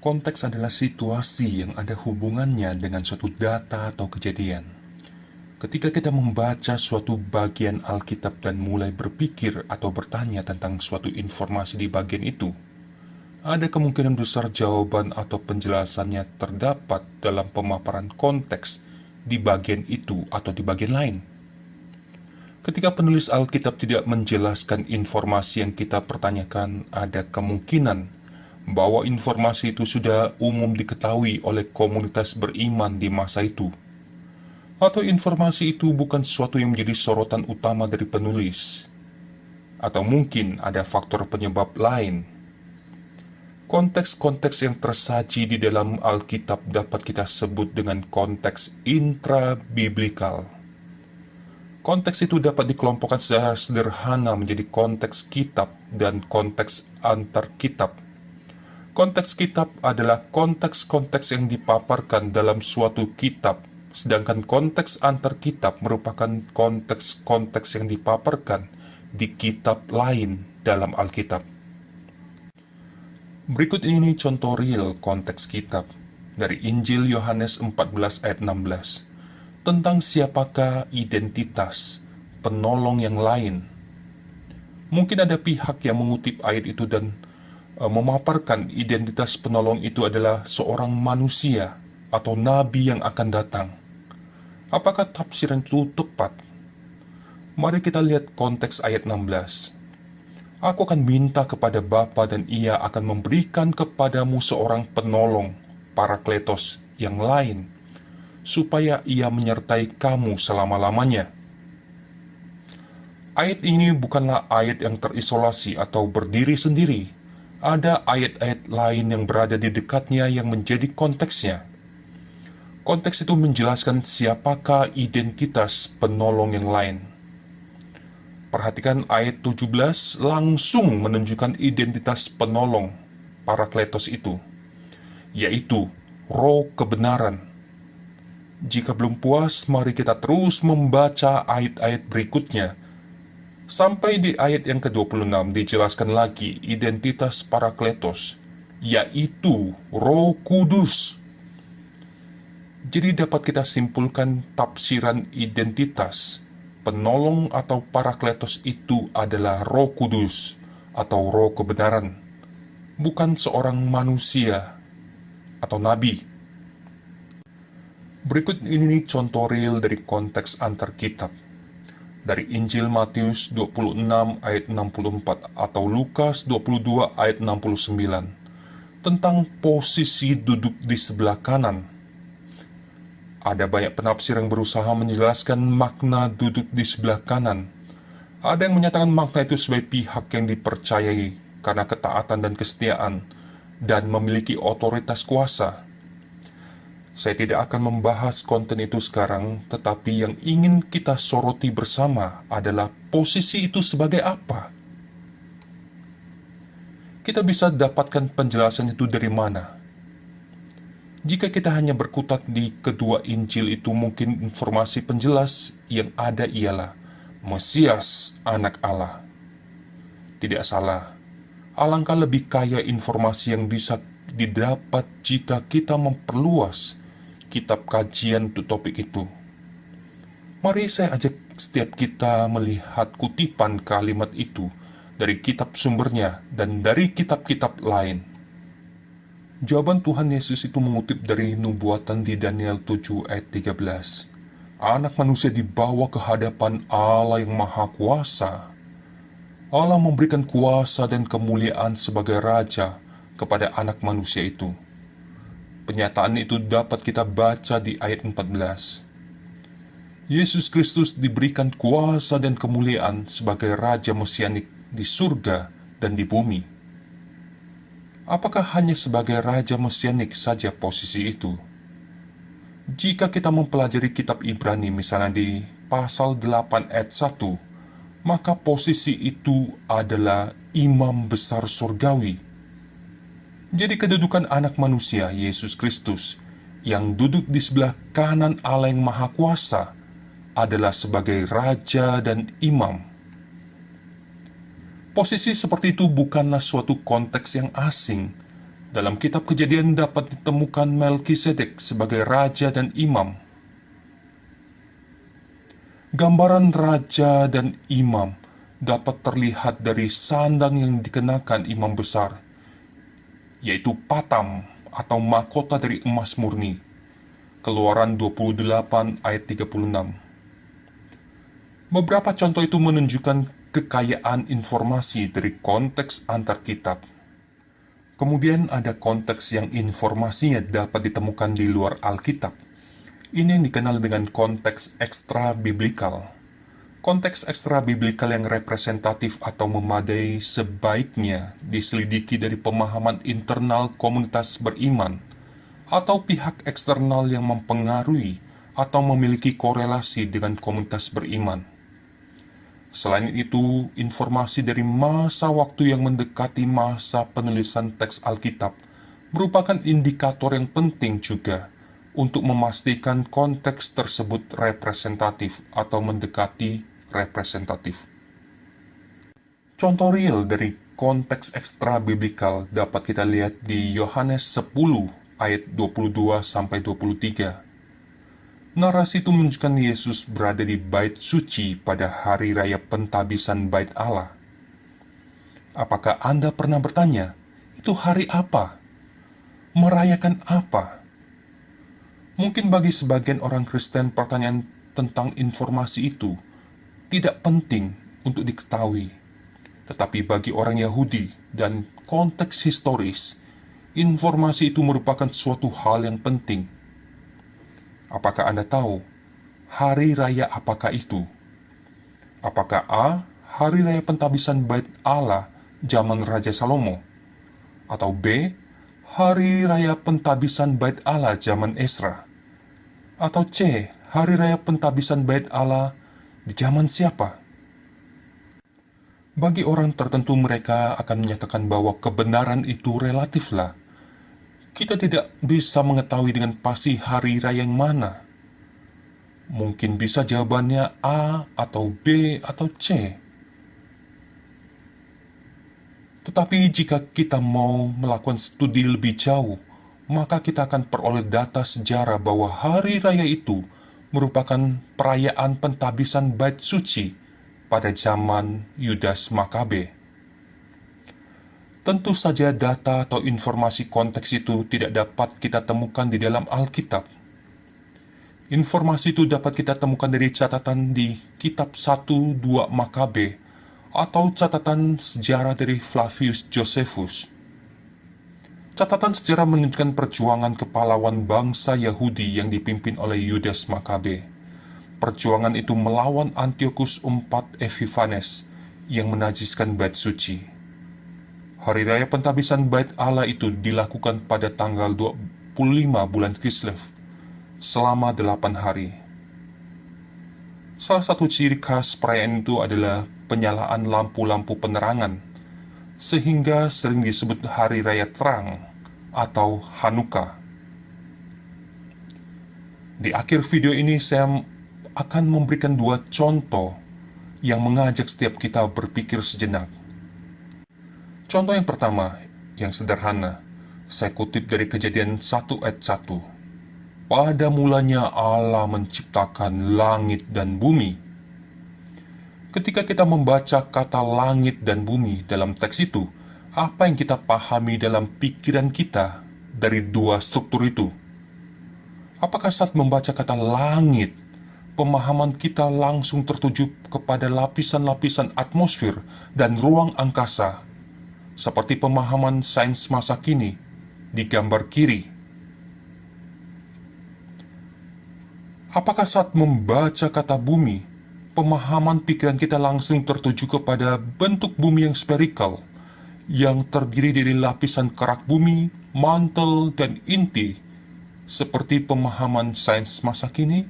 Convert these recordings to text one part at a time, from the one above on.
Konteks adalah situasi yang ada hubungannya dengan suatu data atau kejadian. Ketika kita membaca suatu bagian Alkitab dan mulai berpikir atau bertanya tentang suatu informasi di bagian itu, ada kemungkinan besar jawaban atau penjelasannya terdapat dalam pemaparan konteks di bagian itu atau di bagian lain. Ketika penulis Alkitab tidak menjelaskan informasi yang kita pertanyakan, ada kemungkinan bahwa informasi itu sudah umum diketahui oleh komunitas beriman di masa itu. Atau informasi itu bukan sesuatu yang menjadi sorotan utama dari penulis. Atau mungkin ada faktor penyebab lain. Konteks-konteks yang tersaji di dalam Alkitab dapat kita sebut dengan konteks intra-biblikal. Konteks itu dapat dikelompokkan secara sederhana menjadi konteks kitab dan konteks antar kitab. Konteks kitab adalah konteks-konteks yang dipaparkan dalam suatu kitab, sedangkan konteks antar kitab merupakan konteks-konteks yang dipaparkan di kitab lain dalam Alkitab. Berikut ini contoh real konteks kitab dari Injil Yohanes 14 ayat 16 tentang siapakah identitas penolong yang lain. Mungkin ada pihak yang mengutip ayat itu dan memaparkan identitas penolong itu adalah seorang manusia atau nabi yang akan datang. Apakah tafsiran itu tepat? Mari kita lihat konteks ayat 16. Aku akan minta kepada Bapa dan Ia akan memberikan kepadamu seorang penolong, Parakletos, yang lain, supaya Ia menyertai kamu selama-lamanya. Ayat ini bukanlah ayat yang terisolasi atau berdiri sendiri. Ada ayat-ayat lain yang berada di dekatnya yang menjadi konteksnya. Konteks itu menjelaskan siapakah identitas penolong yang lain. Perhatikan ayat 17 langsung menunjukkan identitas penolong Parakletos itu, yaitu Roh kebenaran. Jika belum puas, mari kita terus membaca ayat-ayat berikutnya. Sampai di ayat yang ke-26 dijelaskan lagi identitas Parakletos, yaitu Roh Kudus. Jadi dapat kita simpulkan tafsiran identitas penolong atau Parakletos itu adalah Roh Kudus atau Roh kebenaran, bukan seorang manusia atau nabi. Berikut ini contoh real dari konteks antar kitab. Dari Injil Matius 26 ayat 64 atau Lukas 22 ayat 69 tentang posisi duduk di sebelah kanan. Ada banyak penafsir yang berusaha menjelaskan makna duduk di sebelah kanan. Ada yang menyatakan makna itu sebagai pihak yang dipercayai karena ketaatan dan kesetiaan dan memiliki otoritas kuasa. Saya tidak akan membahas konten itu sekarang, tetapi yang ingin kita soroti bersama adalah posisi itu sebagai apa. Kita bisa dapatkan penjelasan itu dari mana? Jika kita hanya berkutat di kedua Injil itu, mungkin informasi penjelas yang ada ialah Mesias, anak Allah. Tidak salah, alangkah lebih kaya informasi yang bisa didapat jika kita memperluas kitab kajian untuk topik itu. Mari saya ajak setiap kita melihat kutipan kalimat itu dari kitab sumbernya dan dari kitab-kitab lain. Jawaban Tuhan Yesus itu mengutip dari nubuatan di Daniel 7 ayat 13. Anak manusia dibawa ke hadapan Allah yang Maha Kuasa. Allah memberikan kuasa dan kemuliaan sebagai Raja kepada anak manusia itu. Penyataan itu dapat kita baca di ayat 14. Yesus Kristus diberikan kuasa dan kemuliaan sebagai Raja Mesianik di surga dan di bumi. Apakah hanya sebagai Raja Mesianik saja posisi itu? Jika kita mempelajari kitab Ibrani misalnya di pasal 8 ayat 1, maka posisi itu adalah Imam Besar Surgawi. Jadi kedudukan anak manusia, Yesus Kristus, yang duduk di sebelah kanan Allah yang Maha Kuasa, adalah sebagai Raja dan Imam. Posisi seperti itu bukanlah suatu konteks yang asing, Dalam kitab Kejadian dapat ditemukan Melkisedek sebagai raja dan imam. Gambaran raja dan imam dapat terlihat dari sandang yang dikenakan imam besar, yaitu patam atau mahkota dari emas murni. Keluaran 28 ayat 36. Beberapa contoh itu menunjukkan kekayaan informasi dari konteks antar kitab. Kemudian ada konteks yang informasinya dapat ditemukan di luar Alkitab. Ini yang dikenal dengan konteks ekstra-biblikal. Konteks ekstra-biblikal yang representatif atau memadai sebaiknya diselidiki dari pemahaman internal komunitas beriman atau pihak eksternal yang mempengaruhi atau memiliki korelasi dengan komunitas beriman. Selain itu, informasi dari masa waktu yang mendekati masa penulisan teks Alkitab merupakan indikator yang penting juga untuk memastikan konteks tersebut representatif atau mendekati representatif. Contoh real dari konteks ekstra-biblikal dapat kita lihat di Yohanes 10 ayat 22-23. Narasi itu menunjukkan Yesus berada di bait suci pada hari raya pentabisan bait Allah. Apakah Anda pernah bertanya, itu hari apa? Merayakan apa? Mungkin bagi sebagian orang Kristen pertanyaan tentang informasi itu tidak penting untuk diketahui. Tetapi bagi orang Yahudi dan konteks historis, informasi itu merupakan suatu hal yang penting. Apakah Anda tahu hari raya apakah itu? Apakah A. Hari raya pentabisan bait Allah zaman Raja Salomo? Atau B. Hari raya pentabisan bait Allah zaman Esra? Atau C. Hari raya pentabisan bait Allah di zaman siapa? Bagi orang tertentu mereka akan menyatakan bahwa kebenaran itu relatiflah. Kita tidak bisa mengetahui dengan pasti hari raya yang mana. Mungkin bisa jawabannya A atau B atau C. Tetapi jika kita mau melakukan studi lebih jauh, maka kita akan peroleh data sejarah bahwa hari raya itu merupakan perayaan pentabisan bait suci pada zaman Yudas Makabe. Tentu saja data atau informasi konteks itu tidak dapat kita temukan di dalam Alkitab. Informasi itu dapat kita temukan dari catatan di kitab 1-2 Makabe atau catatan sejarah dari Flavius Josephus. Catatan sejarah menunjukkan perjuangan kepahlawan bangsa Yahudi yang dipimpin oleh Yudas Makabe. Perjuangan itu melawan Antiochus IV Epiphanes yang menajiskan bait suci. Hari raya pentabisan bait Allah itu dilakukan pada tanggal 25 bulan Kislev selama 8 hari. Salah satu ciri khas perayaan itu adalah penyalaan lampu-lampu penerangan, sehingga sering disebut hari raya terang atau Hanukkah. Di akhir video ini saya akan memberikan 2 contoh yang mengajak setiap kita berpikir sejenak. Contoh yang pertama, yang sederhana, saya kutip dari Kejadian 1 ayat 1. Pada mulanya Allah menciptakan langit dan bumi. Ketika kita membaca kata langit dan bumi dalam teks itu, apa yang kita pahami dalam pikiran kita dari 2 struktur itu? Apakah saat membaca kata langit, pemahaman kita langsung tertuju kepada lapisan-lapisan atmosfer dan ruang angkasa, seperti pemahaman sains masa kini di gambar kiri? Apakah saat membaca kata bumi, pemahaman pikiran kita langsung tertuju kepada bentuk bumi yang spherical, yang terdiri dari lapisan kerak bumi, mantel, dan inti, seperti pemahaman sains masa kini?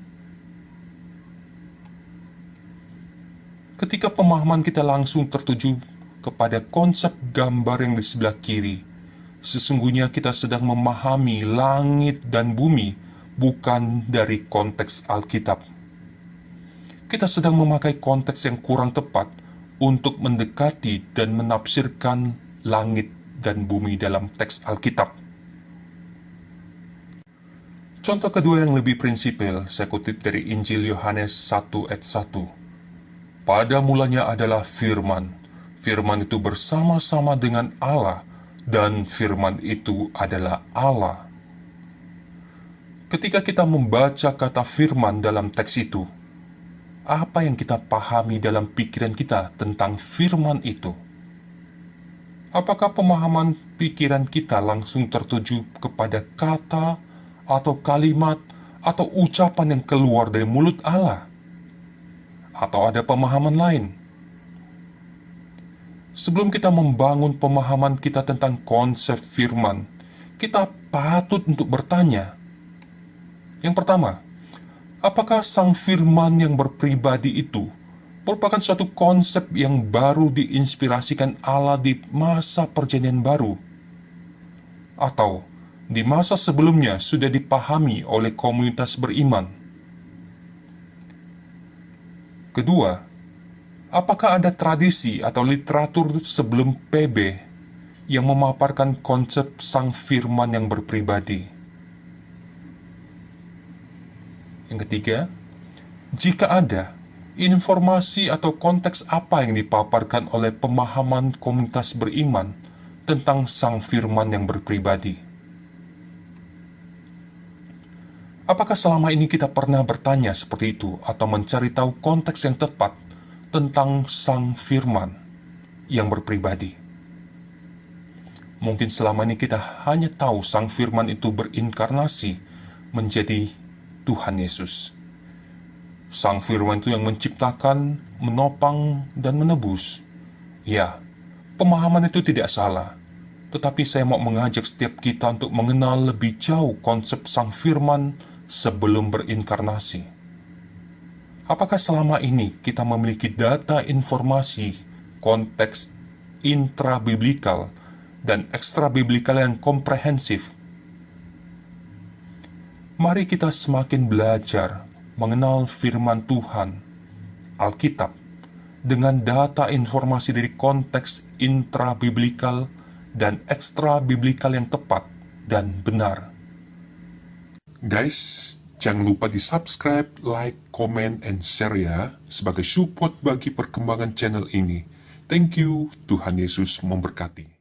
Ketika pemahaman kita langsung tertuju kepada konsep gambar yang di sebelah kiri, sesungguhnya kita sedang memahami langit dan bumi bukan dari konteks Alkitab. Kita sedang memakai konteks yang kurang tepat untuk mendekati dan menafsirkan langit dan bumi dalam teks Alkitab. Contoh kedua yang lebih prinsipil, saya kutip dari Injil Yohanes 1 ayat 1. Pada mulanya adalah firman. Firman itu bersama-sama dengan Allah, dan firman itu adalah Allah. Ketika kita membaca kata firman dalam teks itu, apa yang kita pahami dalam pikiran kita tentang firman itu? Apakah pemahaman pikiran kita langsung tertuju kepada kata atau kalimat atau ucapan yang keluar dari mulut Allah? Atau ada pemahaman lain? Sebelum kita membangun pemahaman kita tentang konsep firman, kita patut untuk bertanya. Yang pertama, apakah sang firman yang berpribadi itu merupakan suatu konsep yang baru diinspirasikan Allah di masa perjanjian baru? Atau di masa sebelumnya sudah dipahami oleh komunitas beriman? Kedua, apakah ada tradisi atau literatur sebelum PB yang memaparkan konsep sang firman yang berpribadi? Yang ketiga, jika ada, informasi atau konteks apa yang dipaparkan oleh pemahaman komunitas beriman tentang sang firman yang berpribadi? Apakah selama ini kita pernah bertanya seperti itu atau mencari tahu konteks yang tepat tentang sang firman yang berpribadi? Mungkin selama ini kita hanya tahu sang firman itu berinkarnasi menjadi Tuhan Yesus. Sang firman itu yang menciptakan, menopang, dan menebus. Ya, pemahaman itu tidak salah. Tetapi saya mau mengajak setiap kita untuk mengenal lebih jauh konsep sang firman sebelum berinkarnasi. Apakah selama ini kita memiliki data informasi, konteks intra-biblikal dan ekstra-biblikal yang komprehensif? Mari kita semakin belajar mengenal firman Tuhan, Alkitab, dengan data informasi dari konteks intra-biblikal dan ekstra-biblikal yang tepat dan benar. Guys, jangan lupa di subscribe, like, comment, and share ya, sebagai support bagi perkembangan channel ini. Thank you, Tuhan Yesus memberkati.